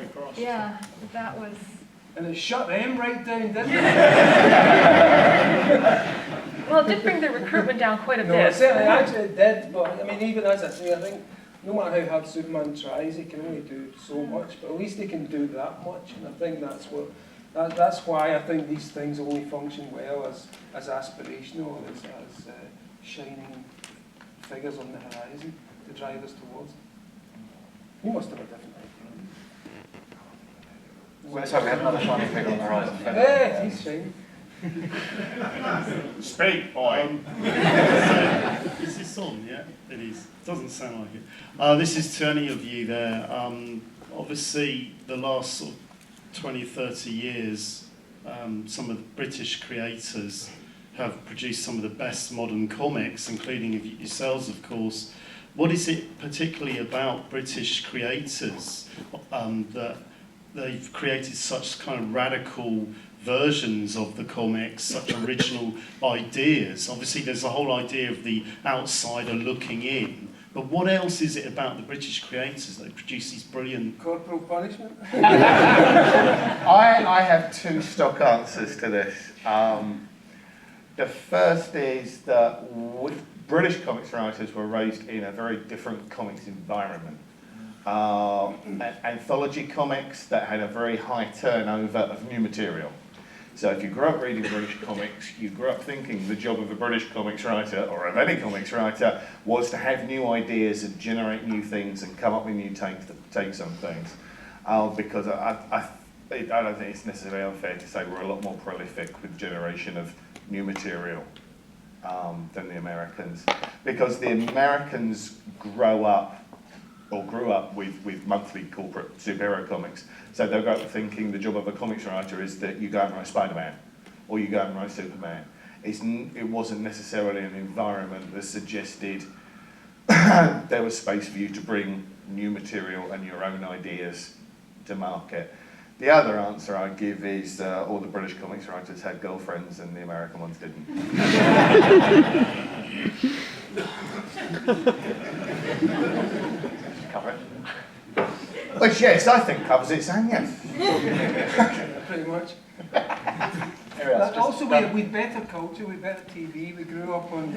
Holy Cross. Yeah, that was... And it shut them right down, didn't it? Well, it did bring the recruitment down quite a No, bit. certainly, actually it did, but I mean, even as I say, I think no matter how hard Superman tries, he can only do so much, but at least he can do that much, and I think that's what, that's why I think these things only function well as aspirational, as shining figures on the horizon to drive us towards. You must have a different idea. Let's hope we have another shining figure on the horizon. Hey, he's shining. Speak, boy. Is this on? Yeah, it is. Doesn't sound like it. This is to any of you there. Obviously, the last sort of 20, 30 years, some of the British creators have produced some of the best modern comics, including yourselves, of course. What is it particularly about British creators that they've created such kind of radical versions of the comics, such original ideas? Obviously, there's the whole idea of the outsider looking in. But what else is it about the British creators that produce these brilliant... Corporal punishment? I have two stock answers to this. The first is that British comics writers were raised in a very different comics environment. Anthology comics that had a very high turnover of new material. So if you grew up reading British comics, you grew up thinking the job of a British comics writer, or of any comics writer, was to have new ideas and generate new things and come up with new takes on things. Because I don't think it's necessarily unfair to say we're a lot more prolific with generation of new material than the Americans. Because the Americans grew up with monthly corporate superhero comics. So they'll go up thinking the job of a comics writer is that you go and write Spider-Man, or you go and write Superman. It wasn't necessarily an environment that suggested there was space for you to bring new material and your own ideas to market. The other answer I give is all the British comics writers had girlfriends and the American ones didn't. Cover it. Which, yes, I think covers its own, yes. Pretty much. Also, we better culture, we better TV. We grew up on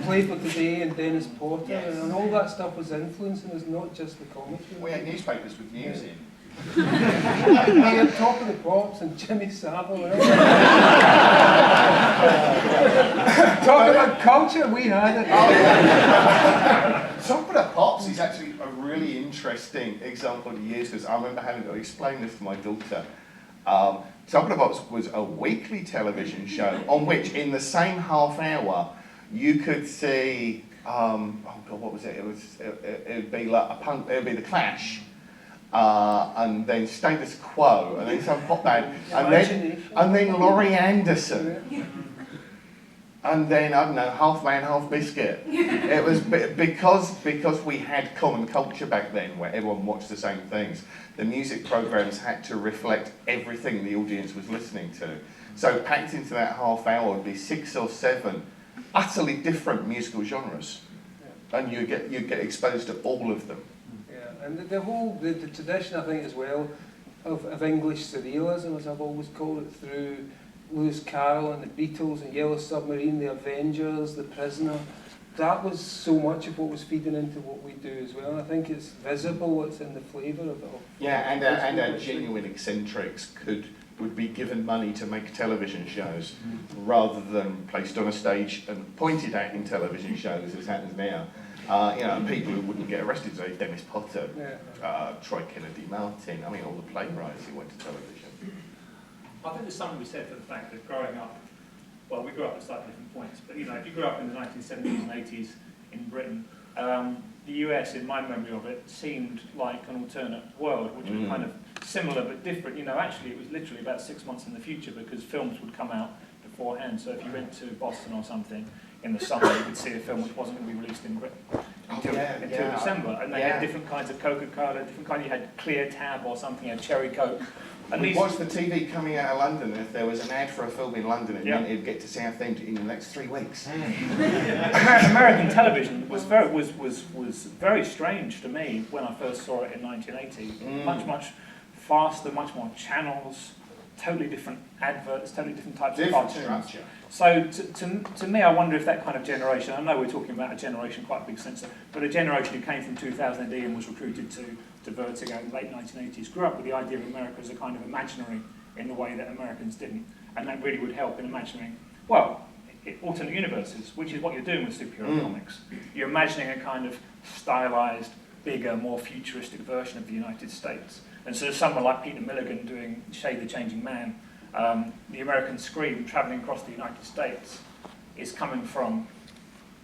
Play for Today and Dennis Porter, Yes. and all that stuff was influencing us, not just the comics. We had newspapers with news in. We had Top of the Pops and Jimmy Savile. Talk about culture, we had it. Oh, yeah. Top of the Pops is actually a really interesting example to use, because I remember having to explain this to my daughter. Top of the Pops was a weekly television show on which, in the same half hour, you could see, oh God, what was it? It would be like it would be the Clash. And then Status Quo, and then some pop band, and then Laurie Anderson, and then, I don't know, Half Man, Half Biscuit. It was because we had common culture back then, where everyone watched the same things. The music programs had to reflect everything the audience was listening to. So packed into that half hour would be 6 or 7 utterly different musical genres, and you get exposed to all of them. And the whole tradition, I think, as well, of English surrealism, as I've always called it, through Lewis Carroll and the Beatles and Yellow Submarine, the Avengers, The Prisoner, that was so much of what was feeding into what we do as well. And I think it's visible, it's in the flavour of it all. Yeah, and our genuine eccentrics would be given money to make television shows rather than placed on a stage and pointed at in television shows, as happens now. People who wouldn't get arrested, say Dennis Potter, Troy Kennedy Martin, all the playwrights who went to television. I think there's something to be said for the fact that growing up, well, we grew up at slightly different points, but if you grew up in the 1970s and 80s in Britain, the US, in my memory of it, seemed like an alternate world, which was kind of similar but different. Actually, it was literally about 6 months in the future because films would come out beforehand. So if you went to Boston or something in the summer, you could see a film which wasn't going to be released in Britain until December. And they had different kinds of Coca-Cola, different kinds. You had Clear Tab or something, you had Cherry Coke. And we watched the TV coming out of London, and if there was an ad for a film in London, it meant it'd get to Southend in the next 3 weeks. American television was very strange to me when I first saw it in 1980. Much faster, much more channels, totally different adverts, totally different types of Different cartoons. structure. So to me, I wonder if that kind of generation, I know we're talking about a generation, quite a big sense, but a generation who came from 2000 AD and was recruited to Vertigo in the late 1980s, grew up with the idea of America as a kind of imaginary in the way that Americans didn't. And that really would help in imagining, well, alternate universes, which is what you're doing with superhero comics. You're imagining a kind of stylized, bigger, more futuristic version of the United States. And so someone like Peter Milligan doing Shade the Changing Man, the American screen travelling across the United States is coming from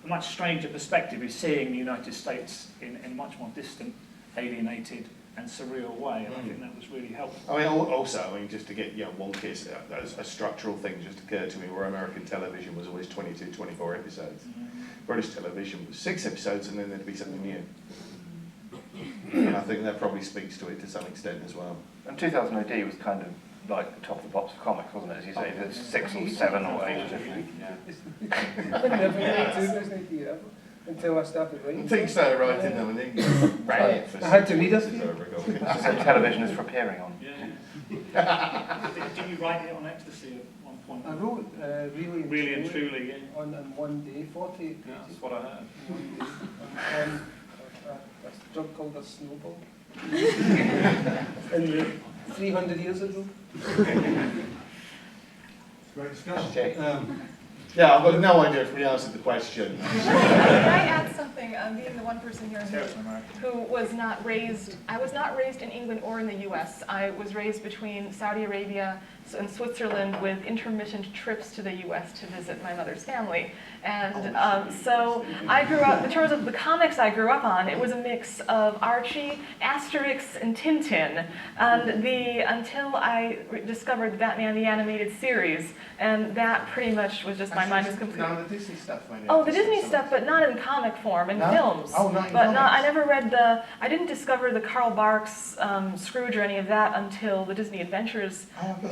a much stranger perspective. He's seeing the United States in a much more distant, alienated and surreal way, and I think that was really helpful. I mean, also, just to get wonky, a structural thing just occurred to me where American television was always 22, 24 episodes. British television was 6 episodes and then there'd be something new. And I think that probably speaks to it to some extent as well. And 2000 AD was kind of like the top of the pops of comics, wasn't it? As you say, there's 6 or 7 or 8 or something. Yeah. I never read 2000 AD ever, until I started writing. Until you started writing them and then you ran it for I had to read it. 6 years over ago. So television is for appearing on. Did you write it on ecstasy at one point? I wrote Really and truly, yeah. on one day, 48 Yeah, pages. that's what I heard. In 1 day. On a drug called a snowball. And 300 years ago. Great discussion. Okay. Yeah, I've got no idea if we answered the question. Can I add something, being the one person here Terrorism in America. who was not raised, I was not raised in England or in the US. I was raised between Saudi Arabia and Switzerland with intermittent trips to the US to visit my mother's family. And so I grew up, in terms of the comics I grew up on, it was a mix of Archie, Asterix, and Tintin, and until I discovered Batman the Animated Series, and that pretty much was just, my mind was completely... No, the Disney stuff. Oh, the Disney stuff, but not in comic form, in No? films. Oh, not in But comics. I never read I didn't discover the Karl Barks Scrooge or any of that until the Disney Adventures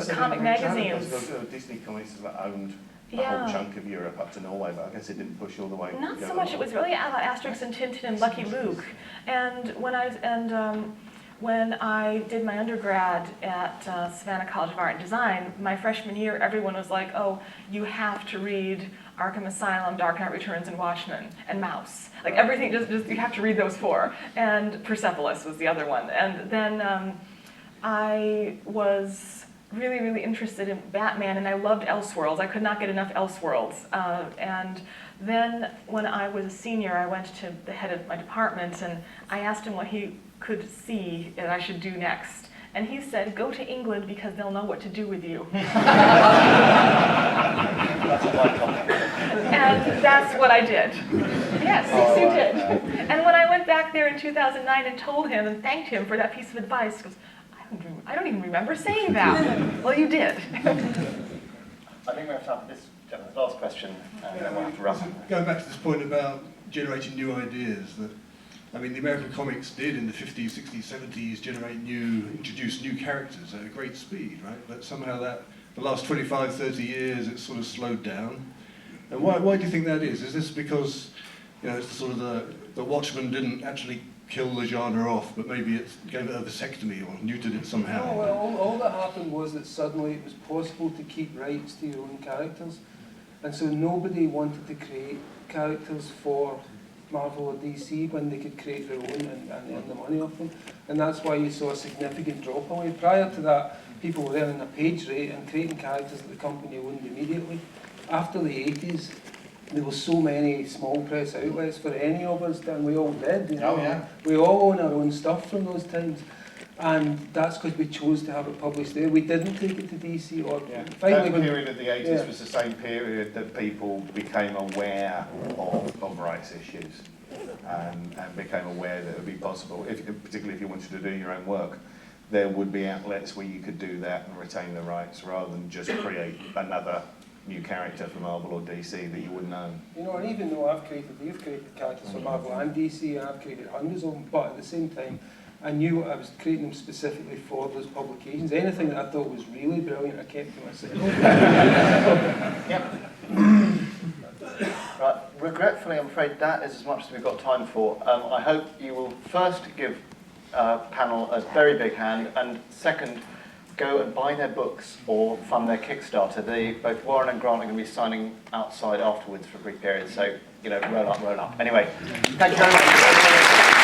comic magazines. Disney comics that owned a Yeah. whole chunk of Europe up to Norway, but I guess it didn't push all the way. Not so much, it was really about Asterix and Tintin and Lucky Luke. And when I did my undergrad at Savannah College of Art and Design, my freshman year, everyone was like, oh, you have to read Arkham Asylum, Dark Knight Returns, and Watchmen, and Mouse. Like everything, just you have to read those 4. And Persepolis was the other one. And then I was really, really interested in Batman, and I loved Elseworlds. I could not get enough Elseworlds. And then when I was a senior, I went to the head of my department, and I asked him what he could see that I should do next. And he said, go to England because they'll know what to do with you. And that's what I did. Yes, you did. And when I went back there in 2009 and told him and thanked him for that piece of advice, he goes, I don't even remember saying that. Well, you did. I think we have time for this gentleman's last question, and then we'll have to wrap. Going back to this point about generating new ideas, the American comics did in the 50s, 60s, 70s introduce new characters at a great speed, right? But somehow the last 25, 30 years, it's sort of slowed down. And why do you think that is? Is this because, it's sort of the Watchmen didn't actually kill the genre off, but maybe it gave it a vasectomy or neutered it somehow? No, well, all that happened was that suddenly it was possible to keep rights to your own characters. And so nobody wanted to create characters for Marvel or DC when they could create their own and earn the money off them. And that's why you saw a significant drop away. Prior to that, people were earning a page rate and creating characters that the company owned immediately. After the 80s, there were so many small press outlets for any of us, and we all did. Oh, yeah. We all own our own stuff from those times. And that's because we chose to have it published there. We didn't take it to DC or finally That period of the 80s yeah. was the same period that people became aware of rights issues and became aware that it would be possible, particularly if you wanted to do your own work, there would be outlets where you could do that and retain the rights rather than just create another new character for Marvel or DC that you wouldn't own. and even though we've created characters for Marvel and DC, and I've created hundreds of them, but at the same time, I knew I was creating them specifically for those publications. Anything that I thought was really brilliant, I kept to myself. Yep. Right, regretfully, I'm afraid that is as much as we've got time for. I hope you will first give panel a very big hand, and second, go and buy their books or fund their Kickstarter. Both Warren and Grant are going to be signing outside afterwards for a brief period, so, you know, roll up, roll up. Anyway, thank you very much.